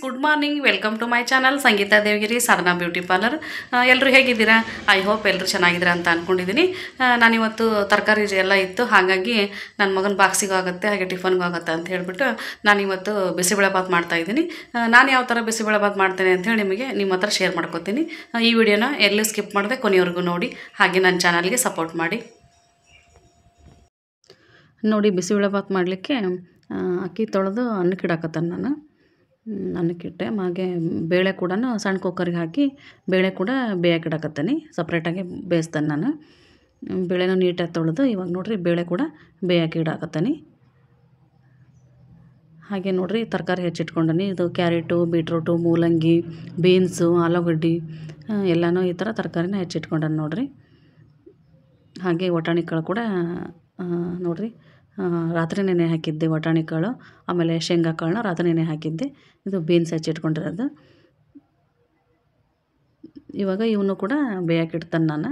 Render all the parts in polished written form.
Good morning. Welcome to my channel Sangeeta Devagiri Sadhana beauty parlour. ಎಲ್ಲರೂ ಹೇಗಿದ್ದೀರಾ? I hope ಎಲ್ಲರೂ ಚೆನ್ನಾಗಿದ್ದೀರಾ ಅಂತ ಅಂದ್ಕೊಂಡಿದ್ದೀನಿ. ನಾನಿವತ್ತು ತರಕಾರಿ ಎಲ್ಲ ಇತ್ತು, ಹಾಗಾಗಿ ನನ್ನ ಮಗನ ಬಾಕ್ಸಿಗೂ ಆಗುತ್ತೆ ಹಾಗೆ ಟಿಫನ್ಗೂ ಆಗುತ್ತೆ ಅಂತ ಹೇಳಿಬಿಟ್ಟು ನಾನಿವತ್ತು ಬಿಸಿಬೇಳೆಬಾತ್ ಮಾಡ್ತಾಯಿದ್ದೀನಿ. ನಾನು ಯಾವ ಥರ ಬಿಸಿಬೇಳೆಬಾತ್ ಮಾಡ್ತೇನೆ ಅಂತ ಹೇಳಿ ನಿಮ್ಮ ಹತ್ರ ಶೇರ್ ಮಾಡ್ಕೊತೀನಿ. ಈ ವಿಡಿಯೋನ ಎಲ್ಲೂ ಸ್ಕಿಪ್ ಮಾಡದೆ ಕೊನೆಯವರೆಗೂ ನೋಡಿ, ಹಾಗೆ ನನ್ನ ಚಾನಲ್ಗೆ ಸಪೋರ್ಟ್ ಮಾಡಿ. ನೋಡಿ, ಬಿಸಿಬೇಳೆಬಾತ್ ಮಾಡಲಿಕ್ಕೆ ಅಕ್ಕಿ ತೊಳೆದು ಅನ್ನಕ್ಕೆ ಇಡಾಕತ್ತಾನೆ. ನಾನು ಅನ್ನಕ್ಕಿಟ್ಟೆ, ಹಾಗೆ ಬೇಳೆ ಕೂಡ ಸಣ್ಣ ಕುಕ್ಕರಿಗೆ ಹಾಕಿ ಬೇಳೆ ಕೂಡ ಬೇಯಕ್ಕೆ ಇಡಾಕತ್ತೀನಿ. ಸಪ್ರೇಟಾಗಿ ಬೇಯಿಸ್ತೇನೆ ನಾನು. ಬೇಳೆನೂ ನೀಟಾಗಿ ತೊಳೆದು ಇವಾಗ ನೋಡಿರಿ ಬೇಳೆ ಕೂಡ ಬೇಯಕ್ಕೆ ಇಡಾಕತ್ತೀನಿ. ಹಾಗೆ ನೋಡಿರಿ ತರಕಾರಿ ಹೆಚ್ಚಿಟ್ಕೊಂಡನಿ. ಇದು ಕ್ಯಾರೆಟು, ಬೀಟ್ರೂಟು, ಮೂಲಂಗಿ, ಬೀನ್ಸು, ಆಲೂಗಡ್ಡೆ ಎಲ್ಲನೂ ಈ ಥರ ತರಕಾರಿನ ಹೆಚ್ಚಿಟ್ಕೊಂಡನು ನೋಡಿರಿ. ಹಾಗೆ ವಟಾಣಿ ಕಾಳು ಕೂಡ ನೋಡಿರಿ ರಾತ್ರಿ ನೆನೆ ಹಾಕಿದ್ದೆ. ವಟಾಣಿ ಕಾಳು ಆಮೇಲೆ ಶೇಂಗಾ ಕಾಳನ್ನ ರಾತ್ರಿ ನೆನೆ ಹಾಕಿದ್ದೆ. ಇದು ಬೀನ್ಸ್ ಹೆಚ್ಚಿಟ್ಕೊಂಡಿರೋದು. ಇವಾಗ ಇವನು ಕೂಡ ಬೇಯಕ್ಕೆ ಇಡ್ತಾನೆ ನಾನು.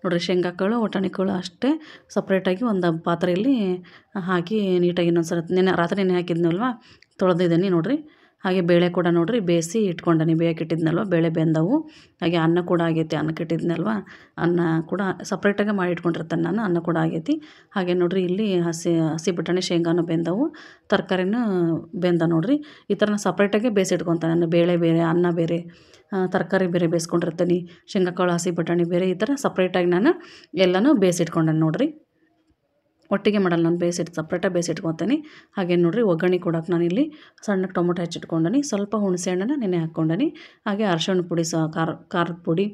ನೋಡಿರಿ ಶೇಂಗಾ ಕಾಳು ವಟಾಣಿ ಕಾಳು ಅಷ್ಟೇ ಸಪ್ರೇಟಾಗಿ ಒಂದು ಪಾತ್ರೆಯಲ್ಲಿ ಹಾಕಿ ನೀಟಾಗಿ ಇನ್ನೊಂದ್ಸಲ ರಾತ್ರಿ ನೆನೆ ಹಾಕಿದ್ನಲ್ವ ತೊಳೆದಿದ್ದೀನಿ ನೋಡಿರಿ. ಹಾಗೆ ಬೇಳೆ ಕೂಡ ನೋಡಿರಿ ಬೇಯಿಸಿ ಇಟ್ಕೊಂಡನಿ. ಬೇಯಕ್ಕೆ ಇಟ್ಟಿದ್ನಲ್ವ ಬೇಳೆ ಬೆಂದವು. ಹಾಗೆ ಅನ್ನ ಕೂಡ ಆಗೈತಿ. ಅನ್ನಕ್ಕೆ ಇಟ್ಟಿದ್ನಲ್ವ ಅನ್ನ ಕೂಡ ಸಪ್ರೇಟಾಗಿ ಮಾಡಿ ಇಟ್ಕೊಂಡಿರ್ತಾನೆ ನಾನು. ಅನ್ನ ಕೂಡ ಆಗೈತಿ. ಹಾಗೆ ನೋಡಿರಿ ಇಲ್ಲಿ ಹಸಿ ಬಟಾಣಿ ಶೇಂಗಾನು ಬೆಂದವು, ತರಕಾರಿನೂ ಬೆಂದ ನೋಡಿರಿ. ಈ ಥರ ಸಪ್ರೇಟಾಗೆ ಬೇಯಿಸಿಟ್ಕೊತಾನೆ ನಾನು. ಬೇಳೆ ಬೇರೆ, ಅನ್ನ ಬೇರೆ, ತರಕಾರಿ ಬೇರೆ ಬೇಯಿಸ್ಕೊಂಡಿರ್ತೀನಿ. ಶೇಂಗಾ ಕಾಳು ಹಸಿ ಬಟಾಣಿ ಬೇರೆ, ಈ ಥರ ಸಪ್ರೇಟಾಗಿ ನಾನು ಎಲ್ಲನೂ ಬೇಯಿಸಿಟ್ಕೊಂಡೇನೆ ನೋಡಿರಿ. ಒಟ್ಟಿಗೆ ಮಾಡಲ್ಲ ನಾನು, ಸಪ್ರೇಟಾಗಿ ಬೇಯಿಸಿಟ್ಕೊತೀನಿ. ಹಾಗೆ ನೋಡಿರಿ ಒಗ್ಗರಣೆ ಕೊಡೋಕೆ ನಾನಿಲ್ಲಿ ಸಣ್ಣಕ್ಕೆ ಟೊಮೊಟೊ ಹೆಚ್ಚಿಟ್ಕೊಂಡನಿ. ಸ್ವಲ್ಪ ಹುಣಸೆ ಹಣ್ಣನ್ನು ನೆನೆ ಹಾಕ್ಕೊಂಡನಿ. ಹಾಗೆ ಅರಶಿಣ ಪುಡಿ ಖಾರದ ಪುಡಿ,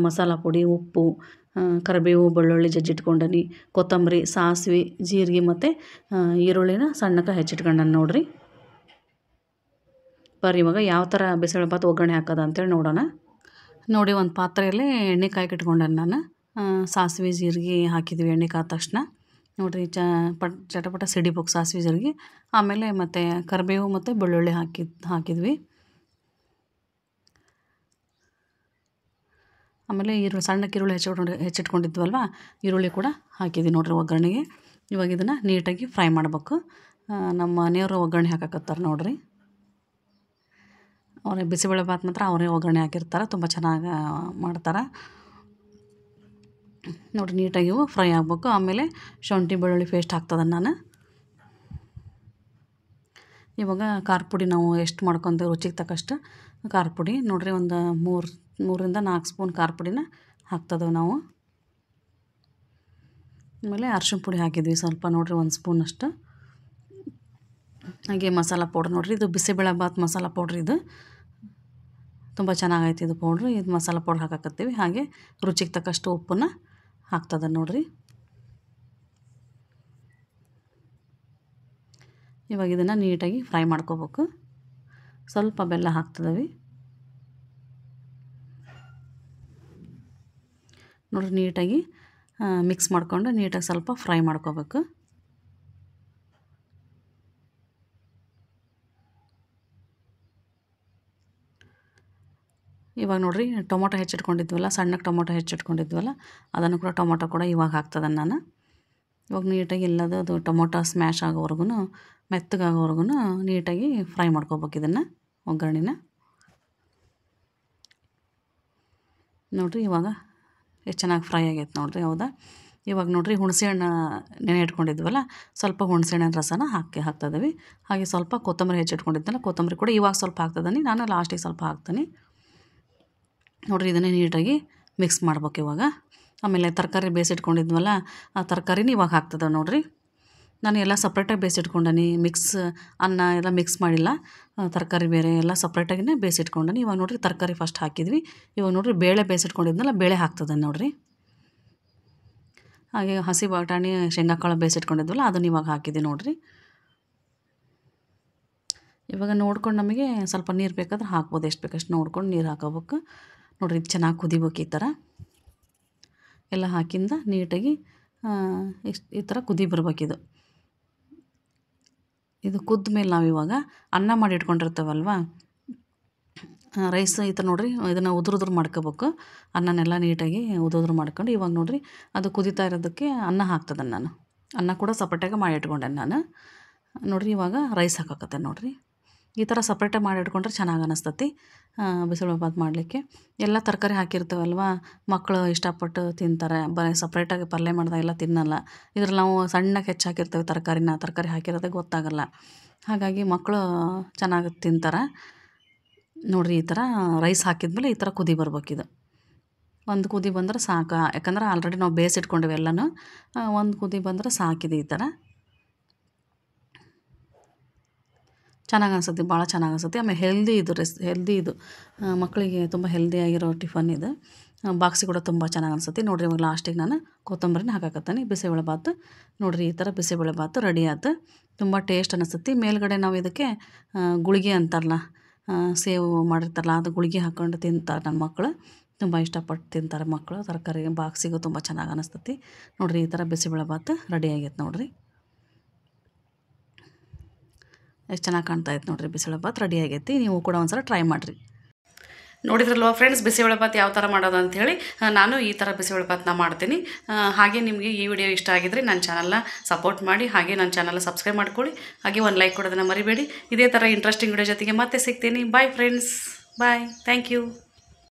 ಮಸಾಲ ಪುಡಿ, ಉಪ್ಪು, ಕರಿಬೇವು, ಬೆಳ್ಳುಳ್ಳಿ ಜಜ್ಜಿಟ್ಕೊಂಡನಿ, ಕೊತ್ತಂಬರಿ, ಸಾಸಿವೆ, ಜೀರಿಗೆ ಮತ್ತು ಈರುಳ್ಳಿನ ಸಣ್ಣಕ್ಕೆ ಹೆಚ್ಚಿಟ್ಕೊಂಡನಿ ನೋಡಿರಿ. ಇವಾಗ ಯಾವ ಥರ ಬಿಸಿಬೇಳೆಬಾತ್ ಒಗ್ಗರಣೆ ಹಾಕೋದು ಅಂತೇಳಿ ನೋಡೋಣ. ನೋಡಿ, ಒಂದು ಪಾತ್ರೆಯಲ್ಲಿ ಎಣ್ಣೆ ಕಾಯ್ಕೆ ಇಟ್ಕೊಂಡೇನೆ ನಾನು. ಸಾಸಿವೆ ಜೀರಿಗೆ ಹಾಕಿದ್ವಿ ಎಣ್ಣೆ ಕಾದ ತಕ್ಷಣ. ನೋಡಿರಿ ಚಟಪಟ ಸಿಡಿಬೇಕು ಸಾಸಿವೆ ಜೀರಿಗೆ. ಆಮೇಲೆ ಮತ್ತು ಕರಿಬೇವು ಮತ್ತು ಬೆಳ್ಳುಳ್ಳಿ ಹಾಕಿದ್ವಿ. ಆಮೇಲೆ ಸಣ್ಣಕ್ಕೆ ಈರುಳ್ಳಿ ಹೆಚ್ಚಿಟ್ಕೊಂಡಿದ್ವಲ್ವ, ಈರುಳ್ಳಿ ಕೂಡ ಹಾಕಿದ್ವಿ ನೋಡಿರಿ ಒಗ್ಗರಣೆಗೆ. ಇವಾಗ ಇದನ್ನು ನೀಟಾಗಿ ಫ್ರೈ ಮಾಡಬೇಕು. ನಮ್ಮ ಮನೆಯವರು ಒಗ್ಗರಣೆ ಹಾಕಕತ್ತಾರೆ ನೋಡಿರಿ. ಅವರೇ ಬಿಸಿಬೇಳೆಬಾತ್ ಮಾತ್ರ ಅವರೇ ಒಗ್ಗರಣೆ ಹಾಕಿರ್ತಾರೆ, ತುಂಬ ಚೆನ್ನಾಗಿ ಮಾಡ್ತಾರೆ ನೋಡಿ. ನೀಟಾಗಿ ಇವು ಫ್ರೈ ಆಗಬೇಕು. ಆಮೇಲೆ ಶುಂಠಿ ಬೆಳ್ಳುಳ್ಳಿ ಪೇಸ್ಟ್ ಹಾಕ್ತದೆ ನಾನು. ಇವಾಗ ಖಾರ ಪುಡಿ ನಾವು ಎಷ್ಟು ಮಾಡ್ಕೊತೀವಿ ರುಚಿಗೆ ತಕ್ಕಷ್ಟು ಖಾರ ಪುಡಿ ನೋಡಿರಿ. ಒಂದು 3-4 ಸ್ಪೂನ್ ಖಾರ ಪುಡಿನ ಹಾಕ್ತದೇವೆ ನಾವು. ಆಮೇಲೆ ಅರ್ಶಿಣ ಪುಡಿ ಹಾಕಿದ್ವಿ ಸ್ವಲ್ಪ ನೋಡಿರಿ, 1 ಸ್ಪೂನಷ್ಟು. ಹಾಗೆ ಮಸಾಲ ಪೌಡ್ರ್ ನೋಡಿರಿ, ಇದು ಬಿಸಿಬೇಳೆಬಾತ್ ಮಸಾಲ ಪೌಡ್ರ್. ಇದು ತುಂಬ ಚೆನ್ನಾಗೈತಿ ಇದು ಪೌಡ್ರು. ಇದು ಮಸಾಲ ಪೌಡ್ರ್ ಹಾಕಕತ್ತೀವಿ. ಹಾಗೆ ರುಚಿಗೆ ತಕ್ಕಷ್ಟು ಉಪ್ಪನ್ನು ಹಾಕ್ತದೆ ನೋಡಿರಿ. ಇವಾಗ ಇದನ್ನು ನೀಟಾಗಿ ಫ್ರೈ ಮಾಡ್ಕೋಬೇಕು. ಸ್ವಲ್ಪ ಬೆಲ್ಲ ಹಾಕ್ತದವಿ ನೋಡಿರಿ. ನೀಟಾಗಿ ಮಿಕ್ಸ್ ಮಾಡ್ಕೊಂಡು ನೀಟಾಗಿ ಸ್ವಲ್ಪ ಫ್ರೈ ಮಾಡ್ಕೋಬೇಕು. ಇವಾಗ ನೋಡಿರಿ ಟೊಮೊಟೊ ಹೆಚ್ಚಿಟ್ಕೊಂಡಿದ್ವಲ್ಲ, ಸಣ್ಣಕ್ಕೆ ಟೊಮೊಟೊ ಹೆಚ್ಚಿಟ್ಕೊಂಡಿದ್ವಲ್ಲ, ಅದನ್ನು ಕೂಡ ಟೊಮೊಟೊ ಕೂಡ ಇವಾಗ ಹಾಕ್ತದೆ ನಾನು. ಇವಾಗ ನೀಟಾಗಿ ಎಲ್ಲದು ಅದು ಟೊಮೊಟೊ ಸ್ಮ್ಯಾಶ್ ಆಗೋವರೆಗೂ, ಮೆತ್ತಗಾಗೋವರೆಗೂ ನೀಟಾಗಿ ಫ್ರೈ ಮಾಡ್ಕೋಬೇಕು ಇದನ್ನು ಒಗ್ಗರಣೆನ ನೋಡಿರಿ. ಇವಾಗ ಎಷ್ಟು ಚೆನ್ನಾಗಿ ಫ್ರೈ ಆಗೈತೆ ನೋಡಿರಿ. ಹೌದಾ? ಇವಾಗ ನೋಡಿರಿ ಹುಣಸೆ ಹಣ್ಣು ನೆನೆ ಇಟ್ಕೊಂಡಿದ್ವಲ್ಲ, ಸ್ವಲ್ಪ ಹುಣಸೆ ಹಣ್ಣಿನ ರಸನ ಹಾಕ್ತದವಿ. ಹಾಗೆ ಸ್ವಲ್ಪ ಕೊತ್ತಂಬರಿ ಹೆಚ್ಚಿಟ್ಕೊಂಡಿದ್ನಲ್ಲ, ಕೊತ್ತಂಬರಿ ಕೂಡ ಇವಾಗ ಸ್ವಲ್ಪ ಹಾಕ್ತದನಿ. ನಾನು ಲಾಸ್ಟಿಗೆ ಸ್ವಲ್ಪ ಹಾಕ್ತೀನಿ ನೋಡಿರಿ. ಇದನ್ನೇ ನೀಟಾಗಿ ಮಿಕ್ಸ್ ಮಾಡ್ಬೇಕು ಇವಾಗ. ಆಮೇಲೆ ತರಕಾರಿ ಬೇಯಿಸಿಟ್ಕೊಂಡಿದ್ವಲ್ಲ, ಆ ತರಕಾರಿನ ಇವಾಗ ಹಾಕ್ತದೆ ನೋಡಿರಿ. ನಾನು ಎಲ್ಲ ಸಪ್ರೇಟಾಗಿ ಬೇಯಿಸಿಟ್ಕೊಂಡನಿ. ಅನ್ನ ಎಲ್ಲ ಮಿಕ್ಸ್ ಮಾಡಿಲ್ಲ, ತರಕಾರಿ ಬೇರೆ ಎಲ್ಲ ಸಪ್ರೇಟಾಗಿಯೇ ಬೇಯಿಸಿಟ್ಕೊಂಡನಿ. ಇವಾಗ ನೋಡಿರಿ ತರಕಾರಿ ಫಸ್ಟ್ ಹಾಕಿದ್ವಿ. ಇವಾಗ ನೋಡಿರಿ ಬೇಳೆ ಬೇಯಿಸಿಟ್ಕೊಂಡಿದ್ನಲ್ಲ, ಬೇಳೆ ಹಾಕ್ತದೆ ನೋಡಿರಿ. ಹಾಗೆ ಹಸಿ ಬಟಾಣಿ ಶೇಂಗಾ ಕಾಳು ಬೇಯಿಸಿಟ್ಕೊಂಡಿದ್ವಲ್ಲ, ಅದನ್ನು ಇವಾಗ ಹಾಕಿದ್ವಿ ನೋಡಿರಿ. ಇವಾಗ ನೋಡ್ಕೊಂಡು ನಮಗೆ ಸ್ವಲ್ಪ ನೀರು ಬೇಕಾದ್ರೆ ಹಾಕ್ಬೋದು, ಎಷ್ಟು ಬೇಕಷ್ಟು ನೋಡ್ಕೊಂಡು ನೀರು ಹಾಕೋಬೇಕು ನೋಡಿರಿ. ಇದು ಚೆನ್ನಾಗಿ ಕುದಿಬೇಕು. ಈ ಥರ ಎಲ್ಲ ಹಾಕಿಂದ ನೀಟಾಗಿ ಈ ಥರ ಕುದಿ ಬರ್ಬೇಕಿದು. ಇದು ಕುದ್ದ ಮೇಲೆ ನಾವು ಇವಾಗ ಅನ್ನ ಮಾಡಿ ಇಟ್ಕೊಂಡಿರ್ತೇವಲ್ವ ರೈಸ್, ಈ ಥರ ನೋಡಿರಿ ಇದನ್ನು ಉದುರು ಮಾಡ್ಕೋಬೇಕು. ಅನ್ನನೆಲ್ಲ ನೀಟಾಗಿ ಉದುರು ಮಾಡ್ಕೊಂಡು ಇವಾಗ ನೋಡಿರಿ ಅದು ಕುದೀತಾ ಇರೋದಕ್ಕೆ ಅನ್ನ ಹಾಕ್ತದೆ ನಾನು. ಅನ್ನ ಕೂಡ ಸಪ್ರೇಟಾಗಿ ಮಾಡಿ ಇಟ್ಕೊಂಡೆ ನಾನು. ನೋಡಿರಿ ಇವಾಗ ರೈಸ್ ಹಾಕಕತ್ತೆ ನೋಡಿರಿ. ಈ ಥರ ಸಪ್ರೇಟಾಗಿ ಮಾಡಿ ಇಟ್ಕೊಂಡ್ರೆ ಚೆನ್ನಾಗಿ ಅನಿಸ್ತತಿ ಬಿಸಿಬೇಳೆಬಾತ್ ಮಾಡಲಿಕ್ಕೆ. ಎಲ್ಲ ತರಕಾರಿ ಹಾಕಿರ್ತೇವಲ್ವ, ಮಕ್ಕಳು ಇಷ್ಟಪಟ್ಟು ತಿಂತಾರೆ. ಬರೀ ಸಪ್ರೇಟಾಗಿ ಪಲ್ಯ ಮಾಡಿದಾಗೆಲ್ಲ ತಿನ್ನಲ್ಲ. ಇದ್ರಲ್ಲಿ ನಾವು ಸಣ್ಣಗೆ ಹೆಚ್ಚು ಹಾಕಿರ್ತೇವೆ ತರಕಾರಿ ಹಾಕಿರೋದೇ ಗೊತ್ತಾಗಲ್ಲ. ಹಾಗಾಗಿ ಮಕ್ಕಳು ಚೆನ್ನಾಗಿ ತಿಂತಾರೆ. ನೋಡಿರಿ ಈ ಥರ ರೈಸ್ ಹಾಕಿದ್ಮೇಲೆ ಈ ಥರ ಕುದಿ ಬರ್ಬೇಕಿದು. ಒಂದು ಕುದಿ ಬಂದರೆ ಸಾಕು, ಯಾಕಂದ್ರೆ ಆಲ್ರೆಡಿ ನಾವು ಬೇಯಿಸಿಟ್ಕೊಂಡೇವೆ ಎಲ್ಲನೂ. ಒಂದು ಕುದಿ ಬಂದರೆ ಸಾಕಿದೆ. ಈ ಥರ ಚೆನ್ನಾಗಿ ಅನ್ಸುತ್ತೆ, ಭಾಳ ಚೆನ್ನಾಗಿ ಅನ್ಸುತ್ತೆ. ಆಮೇಲೆ ಹೆಲ್ದಿ ಇದು ಮಕ್ಕಳಿಗೆ ತುಂಬ ಹೆಲ್ದಿಯಾಗಿರೋ ಟಿಫನ್ ಇದು. ಬಾಕ್ಸಿಗೆ ಕೂಡ ತುಂಬ ಚೆನ್ನಾಗಿ ಅನ್ಸುತ್ತೆ. ನೋಡಿರಿ ಇವಾಗ ಲಾಸ್ಟಿಗೆ ನಾನು ಕೊತ್ತಂಬರಿನ ಹಾಕಾಕತ್ತೀನಿ. ಬಿಸಿಬೇಳೆಬಾತು ನೋಡಿರಿ, ಈ ಥರ ಬಿಸಿಬೇಳೆಬಾತು ರೆಡಿ ಆಯ್ತು. ತುಂಬ ಟೇಸ್ಟ್ ಅನಿಸುತ್ತೆ. ಮೇಲ್ಗಡೆ ನಾವು ಇದಕ್ಕೆ ಗುಳಿಗೆ ಅಂತಾರಲ್ಲ, ಸೇವು ಮಾಡಿರ್ತಾರಲ್ಲ, ಅದು ಗುಳಿಗೆ ಹಾಕ್ಕೊಂಡು ತಿಂತಾರೆ ನನ್ನ ಮಕ್ಕಳು. ತುಂಬ ಇಷ್ಟಪಟ್ಟು ತಿಂತಾರೆ ಮಕ್ಕಳು. ತರಕಾರಿ ಬಾಕ್ಸಿಗೂ ತುಂಬ ಚೆನ್ನಾಗಿ ಅನಿಸ್ತತಿ. ನೋಡಿರಿ ಈ ಥರ ಬಿಸಿಬೇಳೆಬಾತು ರೆಡಿ ಆಗೈತೆ ನೋಡಿರಿ. ಎಷ್ಟು ಚೆನ್ನಾಗಿ ಕಾಣ್ತಾಯಿತ್ತು ನೋಡಿರಿ. ಬಿಸಿಬೇಳೆಬಾತು ರೆಡಿ ಆಗೈತಿ. ನೀವು ಕೂಡ ಒಂದ್ಸಲ ಟ್ರೈ ಮಾಡಿರಿ. ನೋಡಿದ್ರಲ್ವ ಫ್ರೆಂಡ್ಸ್, ಬಿಸಿಬೇಳೆಬಾತು ಯಾವ ಥರ ಮಾಡೋದು ಅಂಥೇಳಿ. ನಾನು ಈ ಥರ ಬಿಸಿಬೇಳೆಬಾತನ್ನ ಮಾಡ್ತೀನಿ. ಹಾಗೆ ನಿಮಗೆ ಈ ವಿಡಿಯೋ ಇಷ್ಟ ಆಗಿದ್ರೆ ನನ್ನ ಚಾನಲ್ನ ಸಪೋರ್ಟ್ ಮಾಡಿ, ಹಾಗೆ ನನ್ನ ಚಾನಲ್ನ ಸಬ್ಸ್ಕ್ರೈಬ್ ಮಾಡ್ಕೊಳ್ಳಿ. ಹಾಗೆ ಒಂದು ಲೈಕ್ ಕೊಡೋದನ್ನು ಮರಿಬೇಡಿ. ಇದೇ ಥರ ಇಂಟ್ರೆಸ್ಟಿಂಗ್ ವಿಡಿಯೋ ಜೊತೆಗೆ ಮತ್ತೆ ಸಿಗ್ತೀನಿ. Bye friends, bye, thank you.